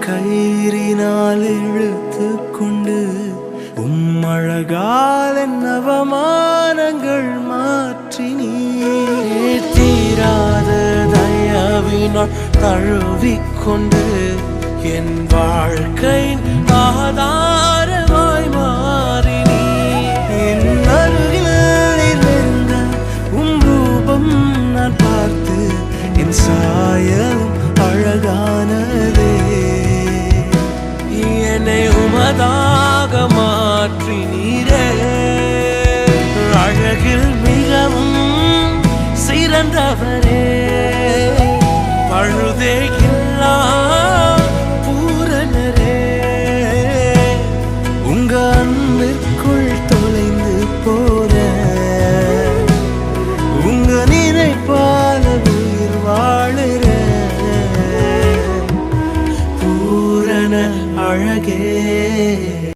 கயிறினால் இழுத்து கொண்டு அழகால் என் அவமானங்கள் மாற்றினீரே. தீராத தயவினால் தழுவிக்கொண்டு என் வாழ்க்கை ஆதாரமாய் மாறினீர். என் அருகில் இருந்த ரூபம் நான் பார்த்து என் சாயலும் அழகானதே. என்னை உமதாக மாற்றினீரே. அழகில் மிகவும் சிறந்தவரே, பழுதே இல்லா பூரணரே. உங்க அன்பிற்குள் தொலைந்து போற உங்க நினைப்பால உயிர் வாழுற பூரண அழகே.